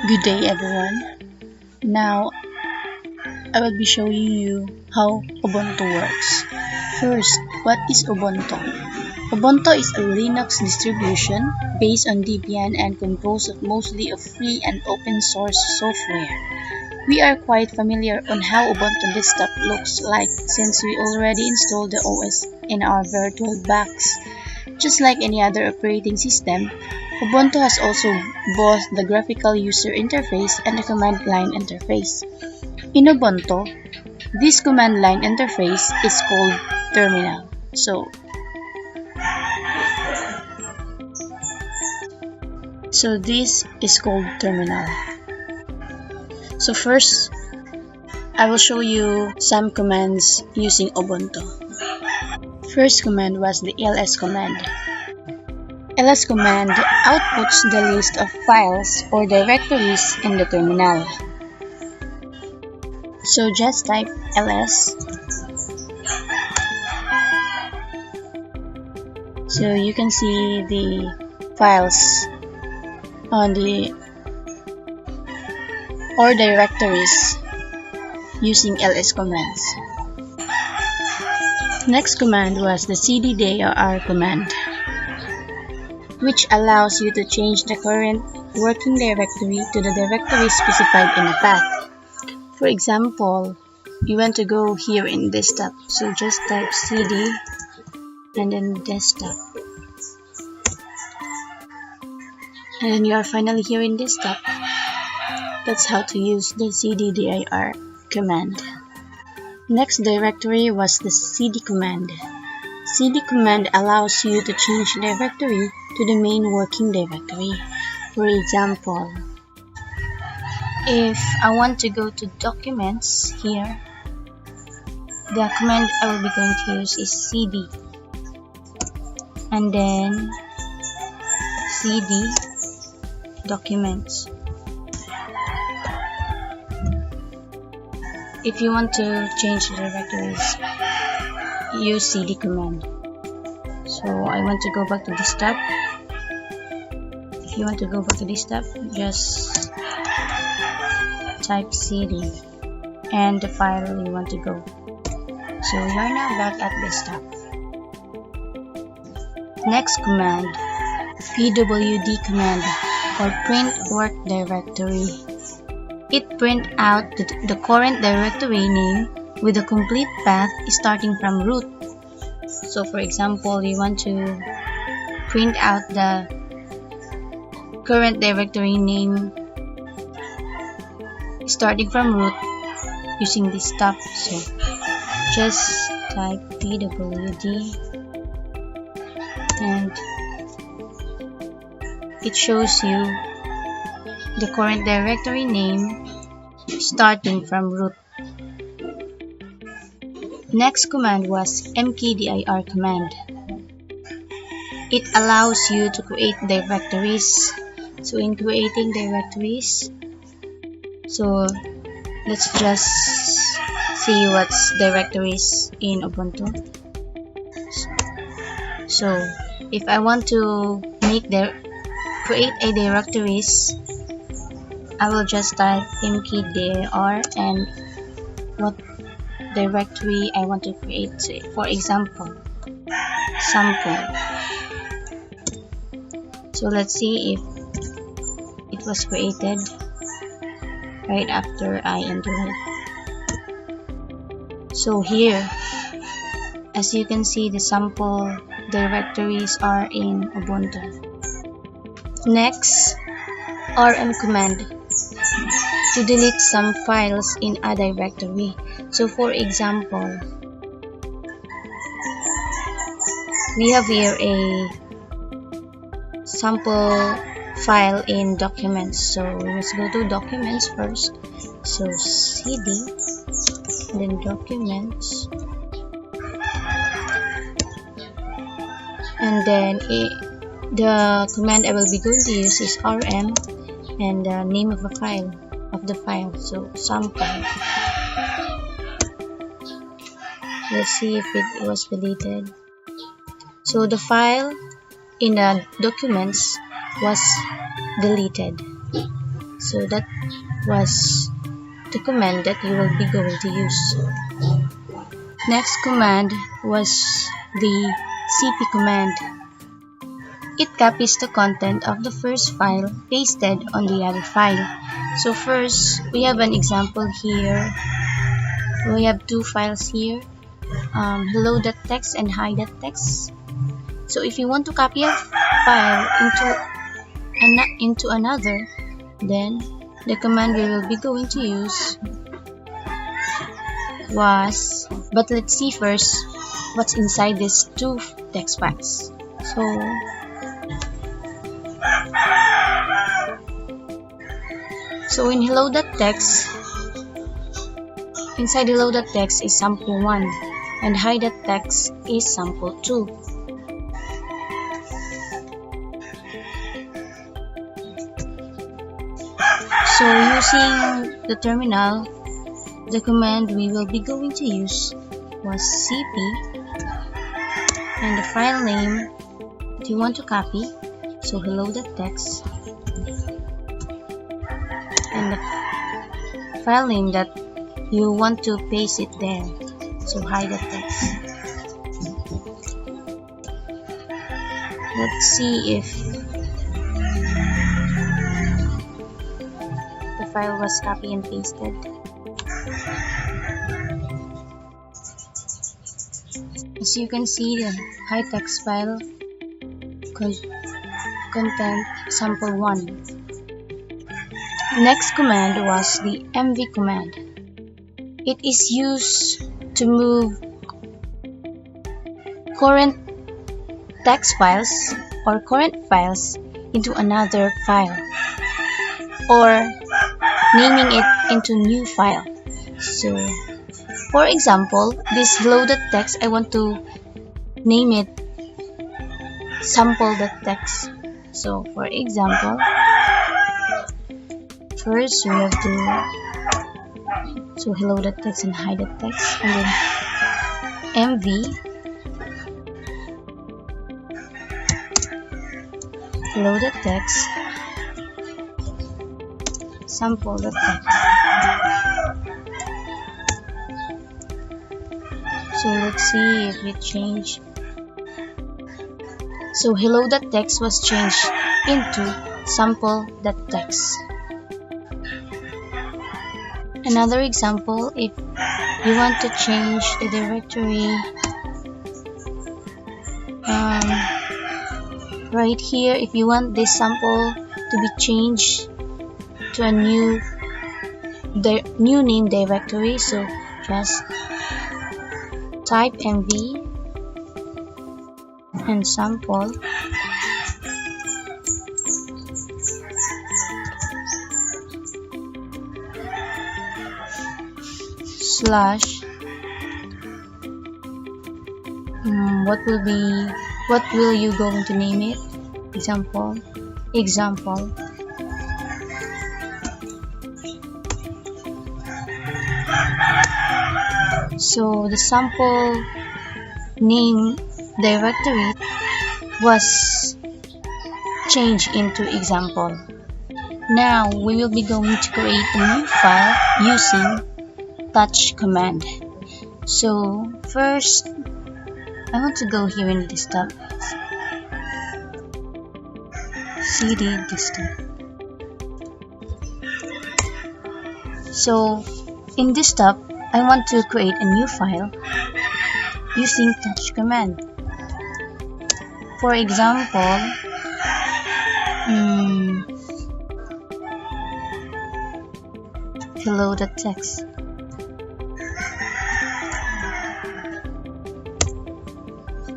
Good day everyone. Now I will be showing you how Ubuntu works. First, what is Ubuntu? Ubuntu is a Linux distribution based on Debian and composed of mostly of free and open source software. We are quite familiar on how Ubuntu desktop looks like since we already installed the OS in our virtual box. Just like any other operating system, Ubuntu has also both the graphical user interface and the command line interface. In Ubuntu, this command line interface is called terminal. So this is called terminal. So first, I will show you some commands using Ubuntu. First command was the ls command. ls command outputs the list of files or directories in the terminal. So just type ls. So you can see the files on the or directories using ls commands. Next command was the cddir command, which allows you to change the current working directory to the directory specified in the path. For example, you want to go here in desktop, so just type cd and then desktop. And then you are finally here in desktop. That's how to use the cddir command. Next directory was the cd command. cd command allows you to change directory to the main working directory. For example, if I want to go to documents here, the command I will be going to use is cd and then cd documents. If you want to change the directories, use cd command. So I want to go back to desktop. If you want to go back to desktop, just type cd and the file you want to go. So you are now back at desktop. Next command, pwd command or print work directory. It print out the current directory name with a complete path starting from root. So for example, you want to print out the current directory name starting from root using this stop. So just type pwd and it shows you the current directory name starting from root. Next command was mkdir command. It allows you to create directories. So in creating directories, so let's just see what's directories in Ubuntu. So if I want to create a directories, I will just type mkdir and what directory I want to create. So for example, sample. So let's see if it was created right after I enter it. So here, as you can see, the sample directories are in Ubuntu. Next, rm command to delete some files in a directory. So for example, we have here a sample file in documents. So let's go to documents first. So cd and then documents, and then the command I will be going to use is rm and the name of the file, so sample. Let's see if it was deleted. So the file in the documents was deleted. So that was the command that you will be going to use. Next command was the cp command. It copies the content of the first file pasted on the other file. So first, we have an example here. We have two files here, hello.txt and hi.txt. So if you want to copy a file into another, then the command we will be going to use was, but let's see first what's inside these two text files. So in hello.txt, inside hello.txt is sample1 and hi.txt is sample2. So using the terminal, the command we will be going to use was cp and the file name that you want to copy, so hello.txt, and the file name that you want to paste it there, so hi.txt. Let's see if the file was copy and pasted. As you can see, the hi.txt file content sample1. Next command was the mv command. It is used to move current text files or current files into another file, or naming it into new file. So for example, this hello.txt, I want to name it sample.txt. So for example, first we have to, so hello.txt and hi.txt, and then mv hello.txt sample.txt. So let's see if it changed. So hello.txt was changed into sample.txt. Another example, if you want to change the directory, right here, if you want this sample to be changed to a new name directory, so just type mv and sample slash what will you going to name it? Example. So the sample name directory was changed into example. Now we will be going to create a new file using touch command. So first, I want to go here in desktop, cd desktop. So in desktop, I want to create a new file using touch command. For example, hello.txt.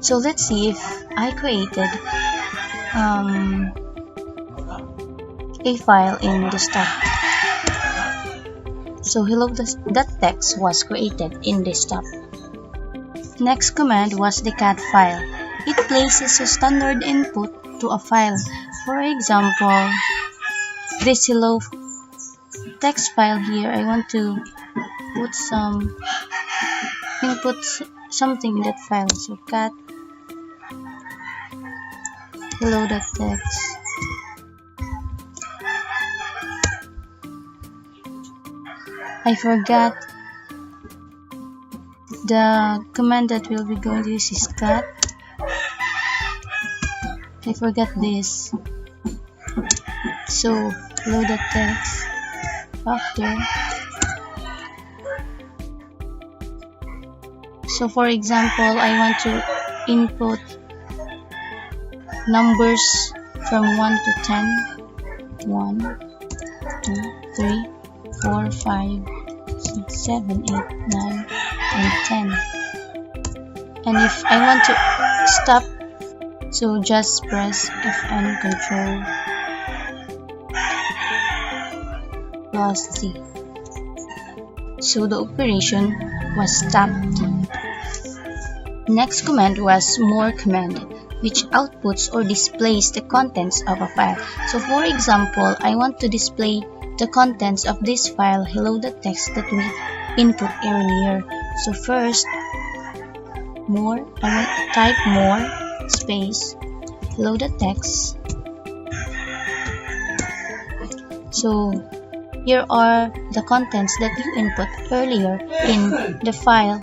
So let's see if I created a file in desktop. So hello.txt was created in desktop. Next command was the cat file. It places a standard input to a file. For example, this hello text file here, I want to put some input something in that file. So cat hello.txt I forgot the command that we'll be going to use is cut. I forgot this. So load the text after. So for example, I want to input numbers from 1 to 10. 1, 2, 3, 4, 5, 6, 7, 8, 9, and 10. And if I want to stop, so just press Fn Control plus Z. So the operation was stopped. Next command was more command, which outputs or displays the contents of a file. So for example, I want to display the contents of this file, hello the text that we input earlier. So first, more, I want to type more space hello the text. So here are the contents that you input earlier in the file,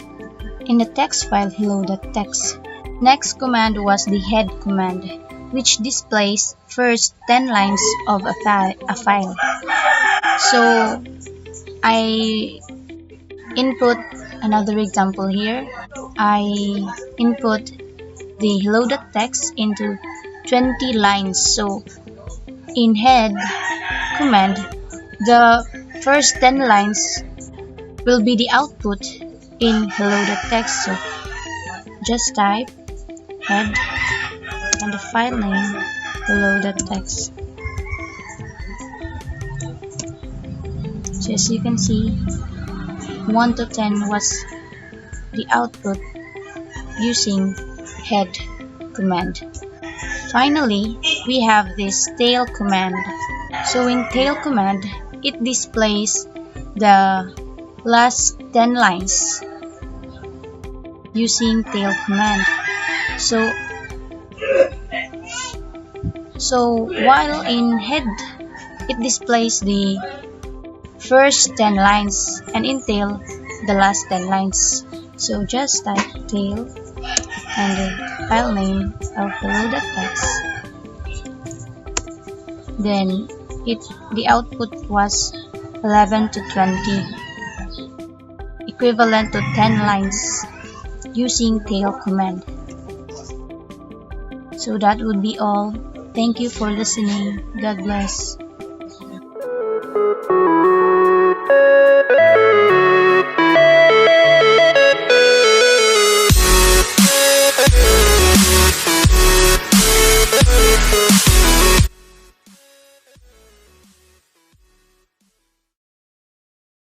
in the text file hello the text. Next command was the head command, which displays first 10 lines of a file. So I input another example here. I input the hello the text into 20 lines. So in head command, the first 10 lines will be the output in hello the text. So just type head and the file name hello the text. So as you can see, 1 to 10 was the output using head command. Finally, we have this tail command. So in tail command, it displays the last 10 lines using tail command. So while in head, it displays the first 10 lines, and in tail, the last 10 lines. So just type tail and the file name of hello the text. Then the output was 11 to 20, equivalent to 10 lines using tail command. So that would be all. Thank you for listening. God bless.